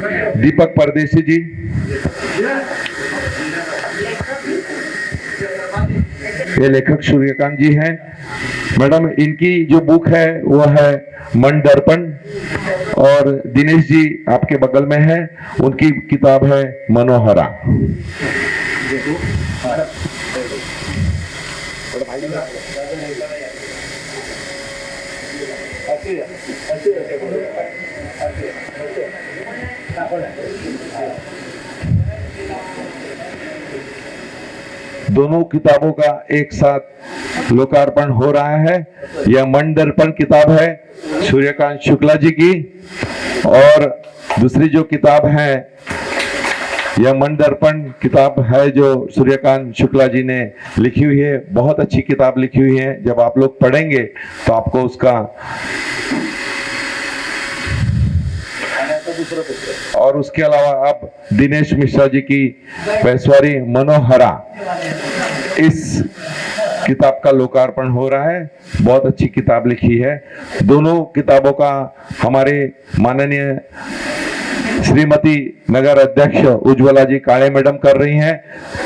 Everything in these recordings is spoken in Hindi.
दीपक परदेसी जी, ये लेखक सूर्यकांत जी हैं। मैडम, इनकी जो बुक है वो है मन दर्पण, और दिनेश जी आपके बगल में है, उनकी किताब है मनोहरा। दोनों किताबों का एक साथ लोकार्पण हो रहा है। यह मन दर्पण किताब है सूर्यकांत शुक्ला जी की, और दूसरी जो किताब है यह मन दर्पण किताब है जो सूर्यकांत शुक्ला जी ने लिखी हुई है। बहुत अच्छी किताब लिखी हुई है, जब आप लोग पढ़ेंगे तो आपको उसका, और उसके अलावा अब दिनेश मिश्रा जी की पेशवारी मनोहरा, इस किताब का लोकार्पण हो रहा है। बहुत अच्छी किताब लिखी है। दोनों किताबों का हमारे माननीय श्रीमती नगर अध्यक्ष उज्ज्वला जी काले मैडम कर रही हैं।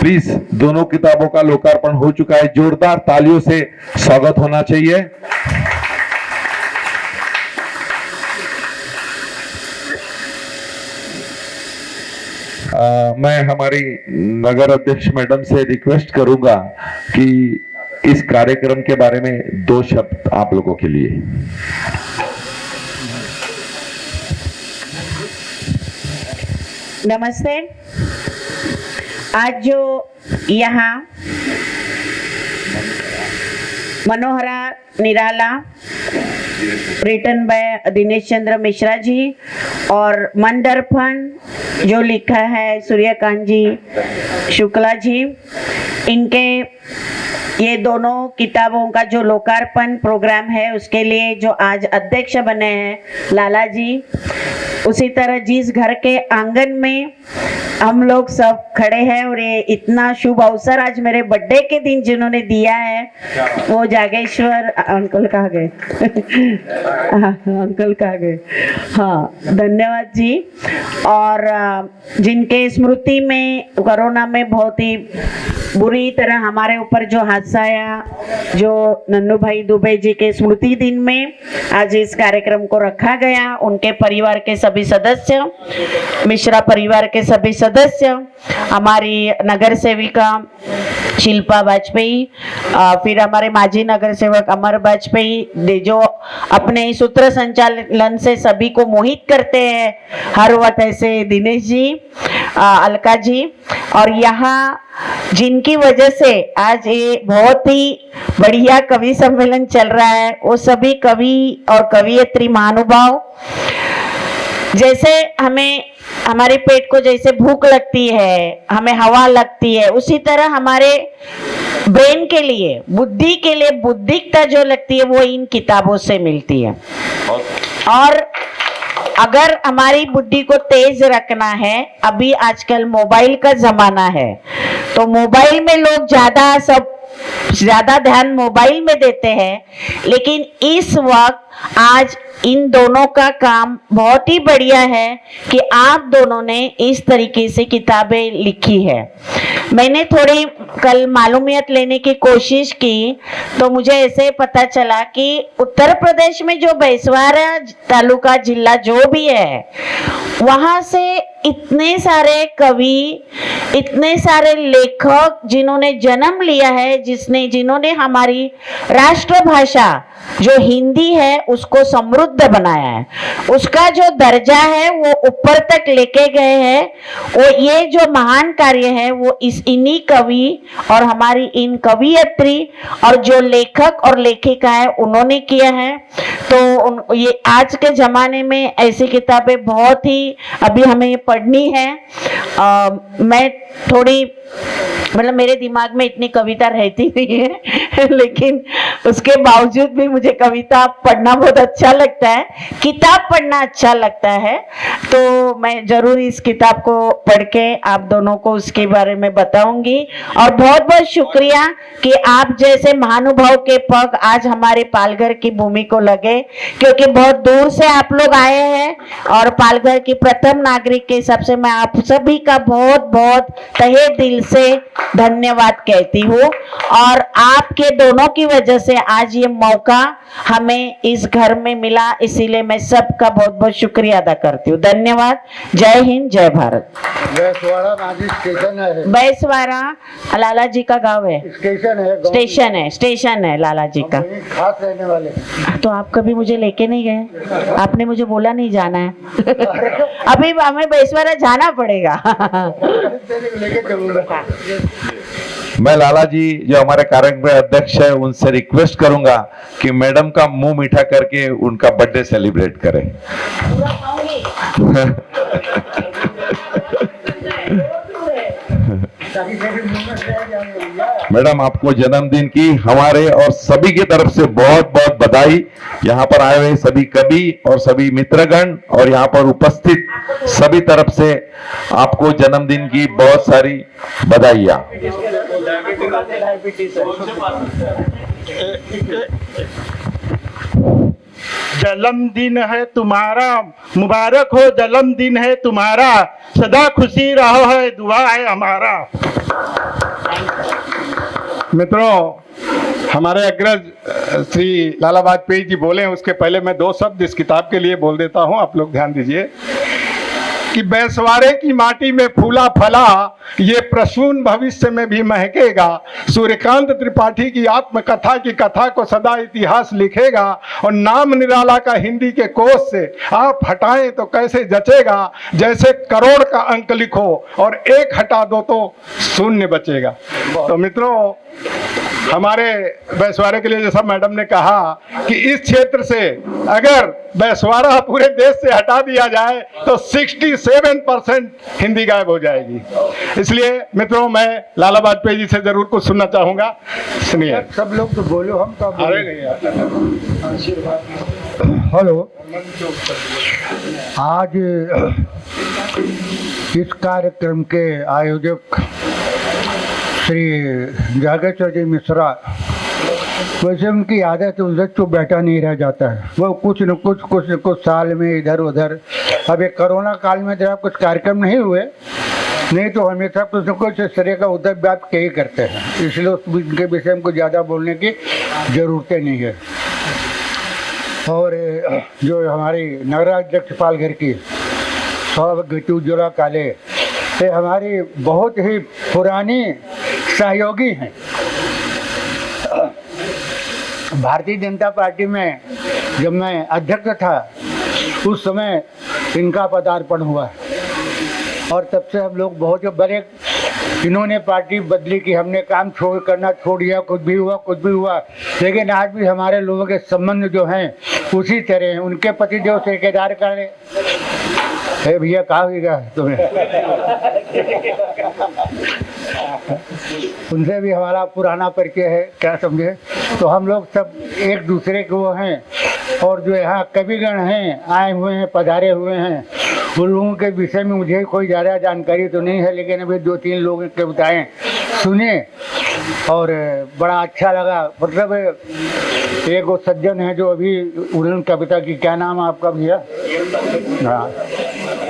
प्लीज, दोनों किताबों का लोकार्पण हो चुका है। जोरदार तालियों से स्वागत होना चाहिए। मैं हमारी नगर अध्यक्ष मैडम से रिक्वेस्ट करूंगा कि इस कार्यक्रम के बारे में 2 शब्द आप लोगों के लिए। नमस्ते। आज जो यहाँ मनोहरा निराला रिटन बाय दिनेश चंद्र मिश्रा जी, और मन दर्पण जो लिखा है सूर्यकांत जी शुक्ला जी, इनके ये दोनों किताबों का जो लोकार्पण प्रोग्राम है उसके लिए जो आज अध्यक्ष बने हैं लाला जी, उसी तरह जिस घर के आंगन में हम लोग सब खड़े हैं, और ये इतना शुभ अवसर आज मेरे बर्थडे के दिन जिन्होंने दिया है वो जागेश्वर अंकल कहाँ गए? अंकल कहाँ गए? हाँ, धन्यवाद जी। और जिनके स्मृति में कोरोना में बहुत ही बुरी तरह हमारे ऊपर जो हादसा आया, जो नन्नू भाई दुबे जी के स्मृति दिन में आज इस कार्यक्रम को रखा गया, उनके परिवार के सभी सदस्य, मिश्रा परिवार के सभी सदस्य, हमारी नगर सेविका शिल्पा वाजपेयी, फिर हमारे माजी नगर सेवक अमर वाजपेयी जो अपने सूत्र संचालन से सभी को मोहित करते हैं हर वक्त, ऐसे दिनेश जी, अलका जी, और यहाँ जिनकी वजह से आज ये बहुत ही बढ़िया कवि सम्मेलन चल रहा है, वो सभी कवि और कवियत्री महानुभाव। जैसे हमें हमारे पेट को जैसे भूख लगती है, हमें हवा लगती है, उसी तरह हमारे ब्रेन के लिए, बुद्धि के लिए बुद्धिकता जो लगती है वो इन किताबों से मिलती है। और अगर हमारी बुद्धि को तेज रखना है, अभी आजकल मोबाइल का जमाना है, तो मोबाइल में लोग ज्यादा ध्यान मोबाइल में देते हैं, लेकिन इस वक्त आज इन दोनों का काम बहुत ही बढ़िया है कि आप दोनों ने इस तरीके से किताबें लिखी है। मैंने थोड़ी कल मालूमियत लेने की कोशिश की तो मुझे ऐसे पता चला कि उत्तर प्रदेश में जो बैसवारा तालुका जिला जो भी है, वहां से इतने सारे कवि, इतने सारे लेखक जिन्होंने जन्म लिया है, जिन्होंने हमारी राष्ट्रभाषा जो हिंदी है उसको समृद्ध बनाया है, उसका जो दर्जा है वो ऊपर तक लेके गए हैं। वो ये जो महान कार्य है वो इन्हीं कवि और हमारी इन कवियत्री और जो लेखक और लेखिका है उन्होंने किया है। तो ये आज के जमाने में ऐसी किताबें बहुत ही अभी हमें पढ़नी है। मैं थोड़ी मतलब मेरे दिमाग में इतनी कविता रहती नहीं है लेकिन उसके बावजूद भी मुझे कविता पढ़ना बहुत अच्छा लगता है, किताब पढ़ना अच्छा लगता है। तो मैं जरूर इस किताब को पढ़ के आप दोनों को उसके बारे में बताऊंगी। और बहुत बहुत शुक्रिया कि आप जैसे महानुभाव के पग आज हमारे पालघर की भूमि को लगे, क्योंकि बहुत दूर से आप लोग आए हैं और पालघर की प्रथम नागरिक के हिसाब से मैं आप सभी का बहुत बहुत तहे दिल से धन्यवाद कहती हूँ। और आपके दोनों की वजह से आज ये मौका हमें इस घर में मिला, इसीलिए मैं सबका बहुत बहुत शुक्रिया अदा करती हूँ। धन्यवाद। जय हिंद, जय भारत। बैसवाड़ा नाजी स्टेशन है। बैसवाड़ा लाला जी का गांव है, स्टेशन है, स्टेशन है लाला जी का। वहीं खास रहने वाले। तो आप कभी मुझे लेके नहीं गए, आपने मुझे बोला नहीं जाना है अभी हमें बैसवाड़ा जाना पड़ेगा लेके चलूंगा। मैं लाला जी जो हमारे कार्यक्रम के अध्यक्ष है उनसे रिक्वेस्ट करूंगा कि मैडम का मुंह मीठा करके उनका बर्थडे सेलिब्रेट करें। मैडम आपको जन्मदिन की हमारे और सभी की तरफ से बहुत बहुत बधाई। यहाँ पर आए हुए सभी कवि और सभी मित्रगण और यहाँ पर उपस्थित सभी तरफ से आपको जन्मदिन की बहुत सारी बधाइयाँ। जन्मदिन है तुम्हारा, मुबारक हो जन्मदिन है तुम्हारा, सदा खुशी रहो है दुआ है हमारा। मित्रों, हमारे अग्रज श्री लाला वाजपेयी जी बोले, उसके पहले मैं दो शब्द इस किताब के लिए बोल देता हूं, आप लोग ध्यान दीजिए कि बैसवाड़े की माटी में फूला फला, ये प्रसून भविष्य में भी महकेगा। सूर्यकांत त्रिपाठी की आत्मकथा की कथा को सदा इतिहास लिखेगा। और नाम निराला का हिंदी के कोश से आप हटाएं तो कैसे जचेगा, जैसे करोड़ का अंक लिखो और एक हटा दो तो शून्य बचेगा। तो मित्रों, हमारे बैसवाड़े के लिए जैसा मैडम ने कहा कि इस क्षेत्र से अगर बैसवाड़ा पूरे देश से हटा दिया जाए तो 67% हिंदी गायब हो जाएगी। इसलिए मित्रों, मैं लाला वाजपेयी जी से जरूर कुछ सुनना चाहूंगा। सुनिए। सब लोग तो बोलो, हम तो अरे नहीं, हेलो। आज इस कार्यक्रम के आयोजक श्री जागेश्वर जी मिश्रा, वैसे उनकी आदत है, उधर तो बैठा नहीं रह जाता है, वो कुछ न कुछ साल में इधर उधर। अब ये कोरोना काल में जब कुछ कार्यक्रम नहीं हुए, नहीं तो हमेशा कुछ न कुछ इस तरह का उधर बात कही करते हैं, इसलिए उनके विषय में कुछ ज़्यादा बोलने की ज़रूरत नहीं है। और जो हमारी नगराध्यक्ष पालघर की सौभाग्यवती उज्ज्वला काले, ये हमारी बहुत ही पुरानी सहयोगी हैं। भारतीय जनता पार्टी में जब मैं अध्यक्ष था उस समय इनका पदार्पण हुआ और तब से हम लोग बहुत बड़े, इन्होंने पार्टी बदली कि हमने काम करना छोड़ दिया, कुछ भी हुआ, लेकिन आज भी हमारे लोगों के संबंध जो हैं उसी तरह हैं। उनके पतिदेव ठेकेदार का भैया कहा होगा तुम्हें उनसे भी हमारा पुराना परिचय है, क्या समझे। तो हम लोग सब एक दूसरे के वो हैं। और जो यहाँ कविगण हैं, आए हुए हैं, पधारे हुए हैं, उन लोगों के विषय में मुझे कोई ज़्यादा जानकारी तो नहीं है, लेकिन अभी 2-3 लोगों की कविताएँ सुने और बड़ा अच्छा लगा। मतलब एक वो सज्जन है जो अभी उन्होंने कविता की, क्या नाम है आपका भैया? हाँ,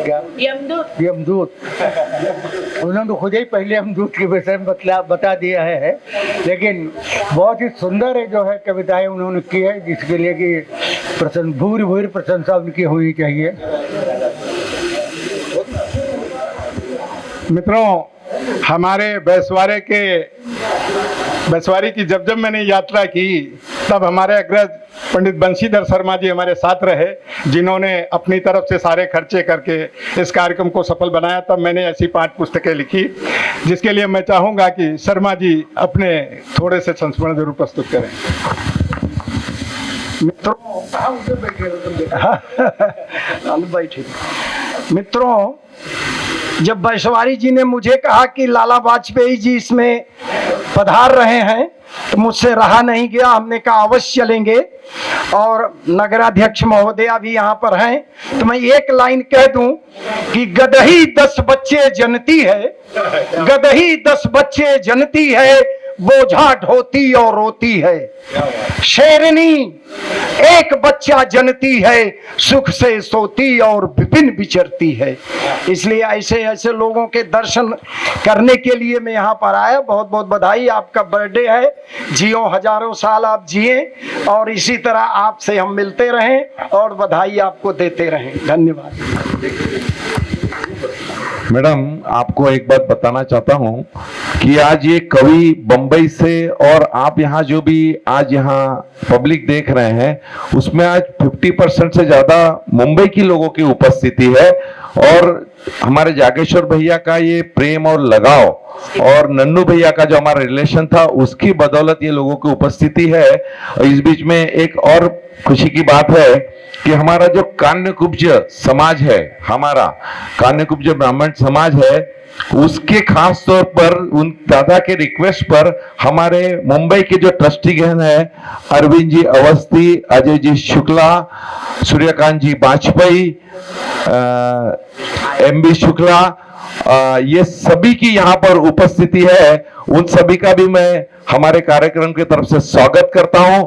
क्या? यमदूत। उन्होंने तो खुद ही पहले यमदूत के विषय में बता दिया है, लेकिन बहुत ही सुंदर है जो है कविताएं उन्होंने की है, जिसके लिए कि भूरी प्रशंसा उनकी होनी चाहिए। मित्रों, हमारे बैसवाड़ी की जब मैंने यात्रा की, तब हमारे अग्रज पंडित बंशीधर शर्मा जी हमारे साथ रहे, जिन्होंने अपनी तरफ से सारे खर्चे करके इस कार्यक्रम को सफल बनाया। तब मैंने ऐसी 5 पुस्तकें लिखी, जिसके लिए मैं चाहूँगा कि शर्मा जी अपने थोड़े से संस्मरण जरूर प्रस्तुत करें। मित्रों, जब वैश्वारी जी ने मुझे कहा कि लाला वाजपेयी जी इसमें पधार रहे हैं तो मुझसे रहा नहीं गया, हमने कहा अवश्य चलेंगे। और नगराध्यक्ष महोदया भी यहाँ पर हैं, तो मैं एक लाइन कह दूं कि गदही 10 बच्चे जनती है, गदही 10 बच्चे जनती है, बोझा ढोती और रोती है। शेरनी एक बच्चा जनती है, सुख से सोती और विपिन विचरती है। इसलिए ऐसे ऐसे लोगों के दर्शन करने के लिए मैं यहाँ पर आया। बहुत बहुत बधाई, आपका बर्थडे है, जियो हजारों साल आप जिए और इसी तरह आपसे हम मिलते रहें और बधाई आपको देते रहें। धन्यवाद। मैडम, आपको एक बात बताना चाहता हूं कि आज ये कवि बंबई से और आप यहाँ जो भी आज यहाँ पब्लिक देख रहे हैं उसमें आज 50% से ज्यादा मुंबई की लोगों की उपस्थिति है। और हमारे जागेश्वर भैया का ये प्रेम और लगाव और नन्नू भैया का जो हमारा रिलेशन था उसकी बदौलत ये लोगों की उपस्थिति है। इस बीच में एक और खुशी की बात है कि हमारा जो कान्यकुब्ज समाज है, हमारा कान्यकुब्ज ब्राह्मण समाज है, उसके खास तौर पर उन दादा के रिक्वेस्ट पर हमारे मुंबई के जो ट्रस्टीगण है, अरविंद जी अवस्थी, अजय जी शुक्ला, सूर्यकांत जी वाजपेयी, एमबी शुक्ला, ये सभी की यहाँ पर उपस्थिति है। उन सभी का भी मैं हमारे कार्यक्रम की तरफ से स्वागत करता हूं।